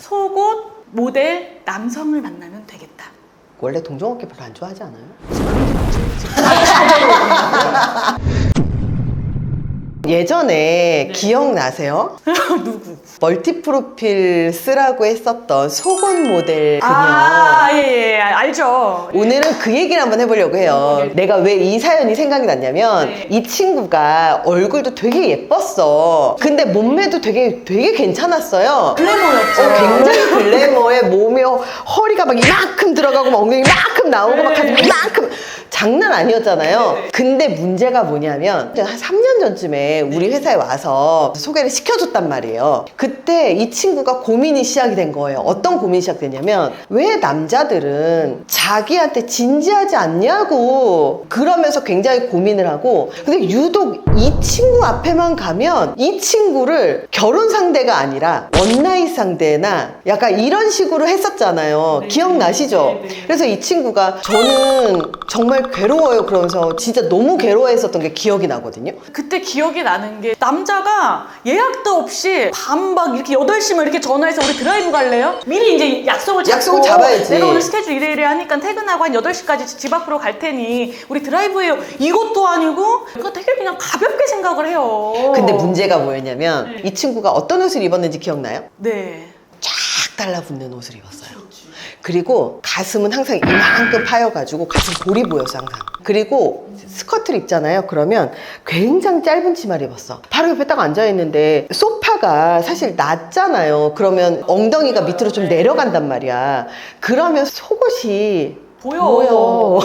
속옷 모델 남성을 만나면 되겠다. 원래 동종업계 별로 안 좋아하지 않아요? 예전에 기억나세요? 누구? 멀티 프로필 쓰라고 했었던 속옷 모델 그녀. 예, 알죠. 오늘은 그 얘기를 한번 해보려고 해요. 내가 왜 이 사연이 생각이 났냐면 이 친구가 얼굴도 되게 예뻤어. 근데 몸매도 되게 괜찮았어요. 글래머였죠. 굉장히 글래머에 몸에 허리가 막 이만큼 들어가고 막 엉덩이 이만큼 나오고 막 가슴 이만큼 장난 아니었잖아요. 근데 문제가 뭐냐면 한 3년 전쯤에 우리 회사에 와서 소개를 시켜줬단 말이에요. 그때 이 친구가 고민이 시작이 된 거예요. 어떤 고민이 시작됐냐면 왜 남자들은 자기한테 진지하지 않냐고 그러면서 굉장히 고민을 하고, 근데 유독 이 친구 앞에만 가면 이 친구를 결혼 상대가 아니라 원나잇 상대나 약간 이런 식으로 했었잖아요. 기억나시죠? 그래서 이 친구가 저는 정말 괴로워요 그러면서 진짜 너무 괴로워했었던 게 기억이 나거든요. 그때 기억이 나는 게 남자가 예약도 없이 밤 막 이렇게 8시면 이렇게 전화해서 우리 드라이브 갈래요? 미리 이제 약속을 잡아야지. 내가 오늘 스케줄 이래 하니까 퇴근하고 한 8시까지 집 앞으로 갈 테니 우리 드라이브해요. 이것도 아니고 그거 되게 그냥 가볍게 생각을 해요. 근데 문제가 뭐였냐면 이 친구가 어떤 옷을 입었는지 기억나요? 네. 쫙 달라붙는 옷을 입었어요. 그리고 가슴은 항상 이만큼 파여가지고 가슴 볼이 보였어 항상. 그리고 스커트를 입잖아요. 그러면 굉장히 짧은 치마를 입었어. 바로 옆에 딱 앉아있는데 소파가 사실 낮잖아요. 그러면 엉덩이가 밑으로 좀 내려간단 말이야. 그러면 속옷이 보여.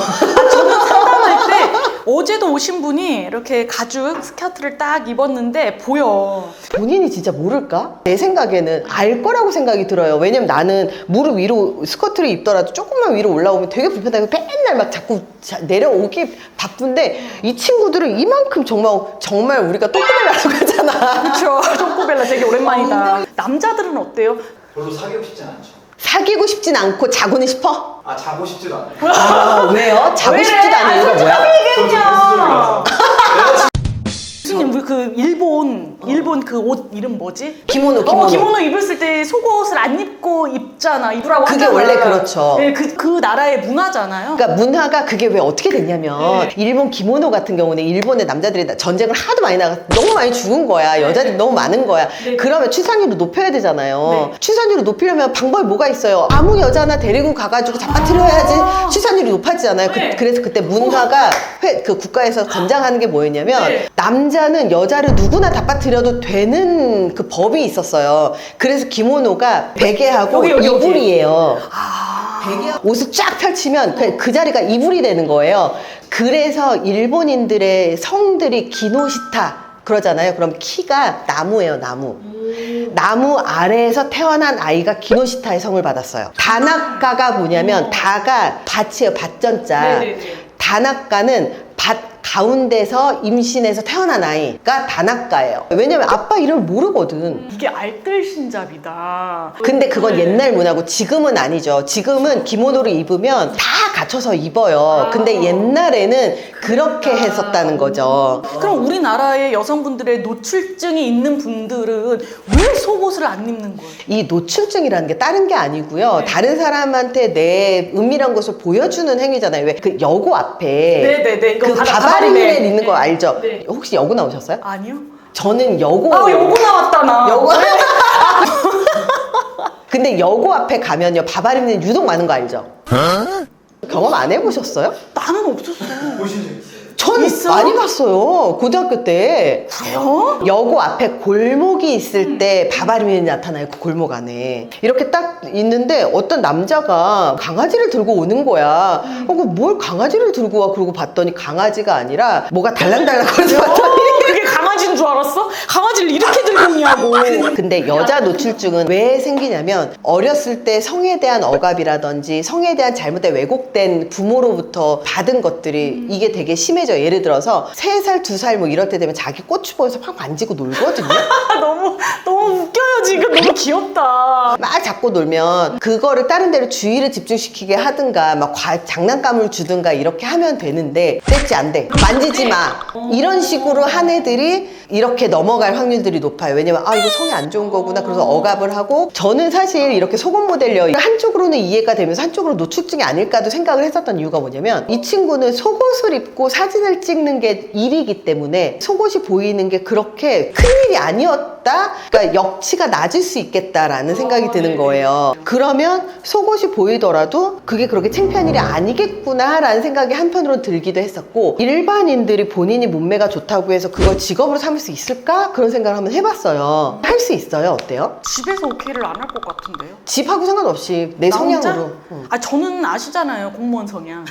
저는 상담할 때 어제도 오신 분이 이렇게 가죽 스커트를 딱 입었는데 보여. 본인이 진짜 모를까? 내 생각에는 알 거라고 생각이 들어요. 왜냐면 나는 무릎 위로 스커트를 입더라도 조금만 위로 올라오면 되게 불편하고 맨날 막 자꾸 내려오기 바쁜데 이 친구들은 이만큼 정말 우리가 똥꼬벨라라고 하잖아. 그렇죠. 쪼꼬벨라 되게 오랜만이다. 남자들은 어때요? 별로 사귀고 싶진 않죠. 사귀고 싶진 않고 자고는 싶어? 아, 자고 싶지도 않아요. 아, 왜요? 자고 싶지도 않은 이유가 뭐야? 저좀 교수님 우리 그 일본 그 옷 이름 뭐지? 기모노. 기모노 입었을 때 속옷을 안 입고 입으라고 그게 하잖아요. 원래 그렇죠. 네, 그 나라의 문화잖아요. 그러니까 문화가 그게 왜 어떻게 됐냐면 일본 기모노 같은 경우는 일본의 남자들이 전쟁을 하도 많이 나가 너무 많이 죽은 거야. 여자들이 너무 많은 거야. 그러면 출산율을 높여야 되잖아요. 출산율을 높이려면 방법이 뭐가 있어요? 아무 여자나 데리고 가가지고 잡아뜨려야지 출산율이 높아지잖아요. 그래서 그때 문화가 그 국가에서 권장하는 게 뭐였냐면 남자는 여자를 누구나 잡아뜨려도 되는 그 법이 있었어요. 그래서 기모노가 베개하고 여기. 이불이에요. 옷을 쫙 펼치면 그 자리가 이불이 되는 거예요. 그래서 일본인들의 성들이 기노시타 그러잖아요. 그럼 키가 나무예요, 나무. 나무 아래에서 태어난 아이가 기노시타의 성을 받았어요. 다나카가 뭐냐면 다가 밭이에요, 밭전자. 다나카는 밭 가운데서 임신해서 태어난 아이가 다나카예요. 왜냐면 아빠 이름을 모르거든. 이게 알뜰신잡이다. 근데 그건 옛날 문화고 지금은 아니죠. 지금은 기모노를 입으면 다 갖춰서 입어요. 근데 옛날에는 그렇게 했었다는 거죠. 그럼 우리나라의 여성분들의 노출증이 있는 분들은 왜 속옷을 안 입는 거예요? 이 노출증이라는 게 다른 게 아니고요. 다른 사람한테 내 은밀한 것을 보여주는 행위잖아요. 왜 그 여고 앞에 네네네. 이거 그 바바리맨 있는 거 알죠? 네. 혹시 여고 나오셨어요? 아니요. 저는 여고 여고 나왔다 나. 여고 근데 여고 앞에 가면요 바바리맨 유독 많은 거 알죠? 경험 안 해보셨어요? 나는 없었어. 보신 적 있어요? 전 있어? 많이 봤어요. 고등학교 때. 그래요? 여고 앞에 골목이 있을 때 바바리맨이 나타나요. 그 골목 안에. 이렇게 딱 있는데 어떤 남자가 강아지를 들고 오는 거야. 뭘 강아지를 들고 와? 그러고 봤더니 강아지가 아니라 뭐가 달랑달랑 거려서 봤더니 그게 강아지인 줄 알았어? 강아지를 이렇게 들고 오냐고. 근데 여자 노출증은 왜 생기냐면 어렸을 때 성에 대한 억압이라든지 성에 대한 잘못된 왜곡된 부모로부터 받은 것들이 이게 되게 심해져. 예를 들어서 3살, 2살 뭐 이럴 때 되면 자기 꼬추보에서 팍 만지고 놀거든요. 너무 웃겨요 지금. 너무 귀엽다. 막 잡고 놀면 그거를 다른 데로 주의를 집중시키게 하든가 막 장난감을 주든가 이렇게 하면 되는데 됐지 안 돼. 만지지 마. 이런 식으로 한 애들이 이렇게 넘어갈 확률들이 높아요. 왜냐면 이거 속이 안 좋은 거구나. 그래서 억압을 하고 저는 사실 이렇게 속옷 모델려 한쪽으로는 이해가 되면서 한쪽으로 노출증이 아닐까도 생각을 했었던 이유가 뭐냐면 이 친구는 속옷을 입고 사진을 찍는 게 일이기 때문에 속옷이 보이는 게 그렇게 큰일이 아니었다. 그러니까 역치가 낮을 수 있겠다라는 생각이 드는 거예요. 그러면 속옷이 보이더라도 그게 그렇게 창피한 일이 아니겠구나라는 생각이 한편으로 들기도 했었고 일반인들이 본인이 몸매가 좋다고 해서 그걸 직업으로 삼을 수 있을까? 그런 생각을 한번 해봤어요. 할 수 있어요. 어때요? 집에서 오케이를 안 할 것 같은데요? 집하고 상관없이 내 나 혼자? 성향으로. 저는 아시잖아요, 공무원 성향.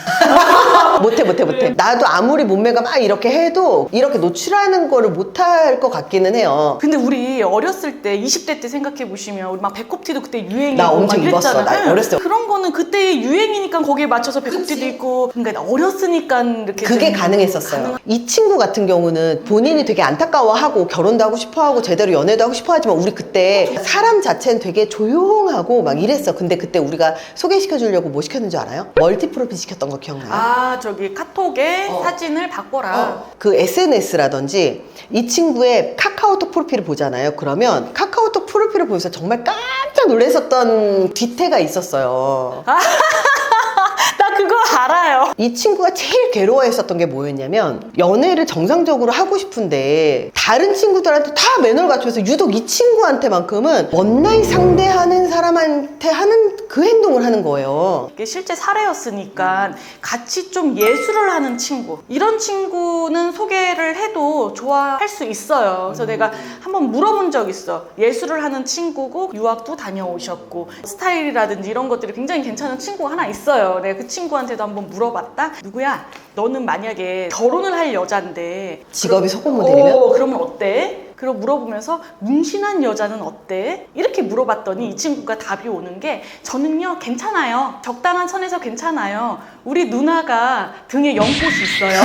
못해. 나도 아무리 몸매가 막 이렇게 해도 이렇게 노출하는 거를 못할 것 같기는 해요. 근데 우리 어렸을 때 20대 때 생각해 보시면 우리 막 배꼽티도 그때 유행이고 나 엄청 막 입었어. 이랬잖아요. 나 어렸을 때. 그런 거는 그때의 유행이니까 거기에 맞춰서 배꼽티도 있고 그러니까 어렸으니까 이렇게 그게 좀 가능했었어요. 이 친구 같은 경우는 본인이 되게 안타까워하고 결혼도 하고 싶어하고 제대로 연애도 하고 싶어하지만 우리 그때 사람 자체는 되게 조용하고 막 이랬어. 근데 그때 우리가 소개시켜 주려고 뭐 시켰는 줄 알아요? 멀티 프로필 시켰던 거 기억나요? 저기 카톡에 사진을 바꿔라. 그 SNS라든지 이 친구의 카카오톡 프로필을 보잖아요. 그러면 카카오톡 프로필을 보면서 정말 깜짝 놀랐었던 뒤태가 있었어요. 나 그거 알아요. 이 친구가 제일 괴로워했었던 게 뭐였냐면 연애를 정상적으로 하고 싶은데 다른 친구들한테 다 매너를 갖춰서 유독 이 친구한테만큼은 원나잇 상대하는 사람한테 하는 그 행동을 하는 거예요. 이게 실제 사례였으니까 같이 좀 예술을 하는 친구 이런 친구는 소개를 해도 좋아할 수 있어요. 그래서 내가 한번 물어본 적 있어. 예술을 하는 친구고 유학도 다녀오셨고 스타일이라든지 이런 것들이 굉장히 괜찮은 친구가 하나 있어요. 내가 그 친구한테도 한번 물어봤다. 누구야? 너는 만약에 결혼을 할 여잔데 직업이 속옷 모델이면? 그러면 어때? 그리고 물어보면서 문신한 여자는 어때? 이렇게 물어봤더니 이 친구가 답이 오는 게 저는요 괜찮아요. 적당한 선에서 괜찮아요. 우리 누나가 등에 연꽃이 있어요.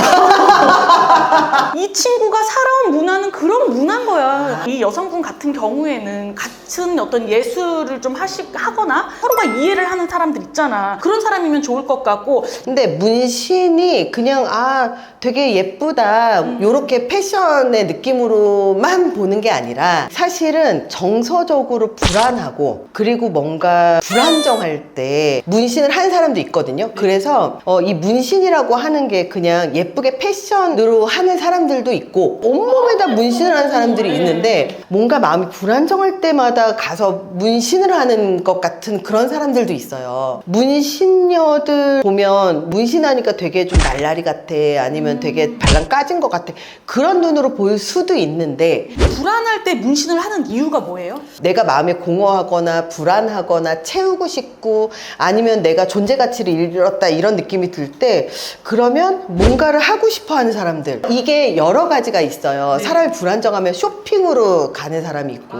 이 친구가 살아온 문화는 그런 문화인 거야. 이 여성분 같은 경우에는 같은 어떤 예술을 좀 하거나 서로가 이해를 하는 사람들 있잖아. 그런 사람이면 좋을 것 같고 근데 문신이 그냥 되게 예쁘다 요렇게 패션의 느낌으로만 보는 게 아니라 사실은 정서적으로 불안하고 그리고 뭔가 불안정할 때 문신을 하는 사람도 있거든요. 그래서 이 문신이라고 하는 게 그냥 예쁘게 패션으로 하는 사람들도 있고 온몸에다 문신을 하는 사람들이 있는데 뭔가 마음이 불안정할 때마다 가서 문신을 하는 것 같은 그런 사람들도 있어요. 문신녀들 보면 문신하니까 되게 좀 날라리 같아 아니면 되게 발랑 까진 것 같아 그런 눈으로 보일 수도 있는데 불안할 때 문신을 하는 이유가 뭐예요? 내가 마음에 공허하거나 불안하거나 채우고 싶고 아니면 내가 존재 가치를 잃었다 이런 느낌이 들 때 그러면 뭔가를 하고 싶어 하는 사람들 이게 여러 가지가 있어요. 사람이 불안정하면 쇼핑으로 가는 사람이 있고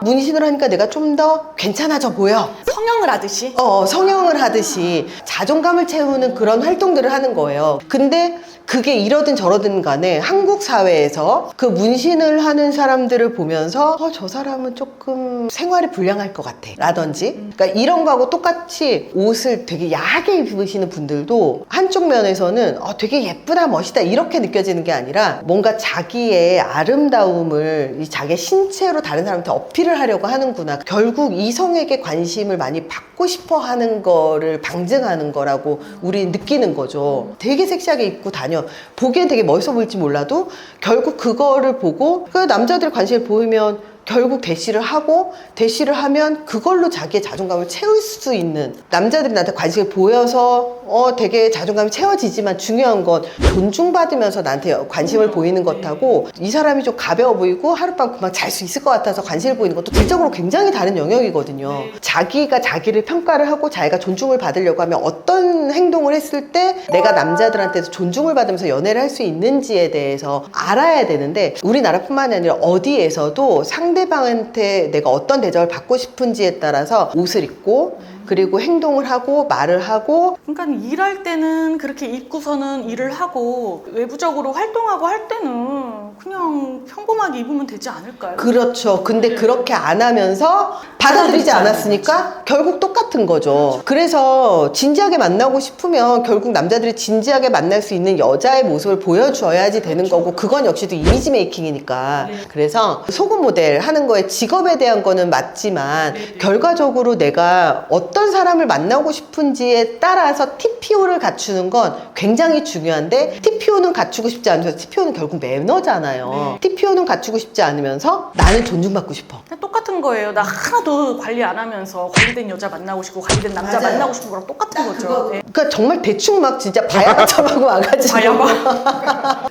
문신을 하니까 내가 좀 더 괜찮아져 보여. 성형을 하듯이? 성형을 하듯이 자존감을 채우는 그런 활동들을 하는 거예요. 근데 그게 이러든 저러든 간에 한국 사회에서 그 문신을 하는 사람들을 보면서 저 사람은 조금 생활이 불량할 것 같아 라든지 그러니까 이런 거하고 똑같이 옷을 되게 야하게 입으시는 분들도 한쪽 면에서는 되게 예쁘다 멋있다 이렇게 느껴지는 게 아니라 뭔가 자기의 아름다움을 자기의 신체로 다른 사람한테 어필을 하려고 하는구나. 결국 이성에게 관심을 많이 받고 싶어 하는 거를 방증하는 거라고 우리 느끼는 거죠. 되게 섹시하게 입고 다녀 보기엔 되게 멋있어 보일지 몰라도 결국 그거를 보고 그 남자들 관심을 보이면 결국 대시를 하고 대시를 하면 그걸로 자기의 자존감을 채울 수 있는 남자들이 나한테 관심을 보여서 되게 자존감이 채워지지만 중요한 건 존중받으면서 나한테 관심을 보이는 것하고 이 사람이 좀 가벼워 보이고 하룻밤 금방 잘 수 있을 것 같아서 관심을 보이는 것도 질적으로 굉장히 다른 영역이거든요. 자기가 자기를 평가를 하고 자기가 존중을 받으려고 하면 어떤 행동을 했을 때 내가 남자들한테서 존중을 받으면서 연애를 할 수 있는지에 대해서 알아야 되는데 우리나라뿐만 아니라 어디에서도 상대방한테 내가 어떤 대접을 받고 싶은지에 따라서 옷을 입고 그리고 행동을 하고 말을 하고 그러니까 일할 때는 그렇게 입고서는 일을 하고 외부적으로 활동하고 할 때는 그냥 평범하게 입으면 되지 않을까요? 그렇죠. 근데 그렇게 안 하면서 받아들이지 않았으니까 결국 똑같은 거죠. 그래서 진지하게 만나고 싶으면 결국 남자들이 진지하게 만날 수 있는 여자의 모습을 보여줘야지 되는 거고 그건 역시도 이미지 메이킹이니까. 그래서 속옷 모델 하는 거에 직업에 대한 거는 맞지만 결과적으로 내가 어떤 사람을 만나고 싶은지에 따라서 TPO를 갖추는 건 굉장히 중요한데 TPO는 갖추고 싶지 않으면서 TPO는 결국 매너잖아요. TPO는 갖추고 싶지 않으면서 나는 존중받고 싶어. 똑같은 거예요. 나 하나도 관리 안 하면서 관리된 여자 만나고 싶고 관리된 남자 맞아요. 만나고 싶은 거랑 똑같은 거죠. 네. 그러니까 정말 대충 막 진짜 바야바처럼 하고 와가지고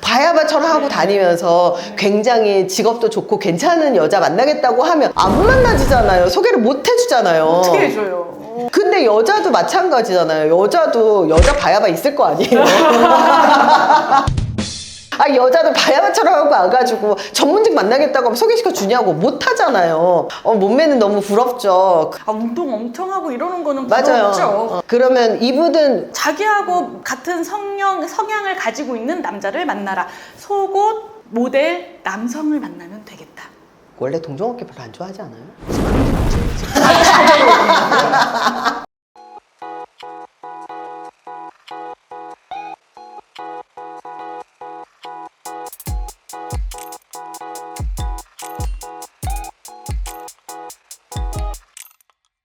바야바처럼 하고 다니면서 굉장히 직업도 좋고 괜찮은 여자 만나겠다고 하면 안 만나지잖아요. 소개를 못 해주잖아요. 어떻게 해줘요? 근데 여자도 마찬가지잖아요. 여자도 여자 바야바 있을 거 아니에요. 아, 여자도 바야바처럼 하고 와가지고 전문직 만나겠다고 하면 소개시켜 주냐고 못 하잖아요. 몸매는 너무 부럽죠. 아, 운동 엄청 하고 이러는 거는 맞아요. 부럽죠. 그러면 이분은 자기하고 같은 성향을 가지고 있는 남자를 만나라. 속옷, 모델, 남성을 만나면 되겠다. 원래 동종업계 별로 안 좋아하지 않아요?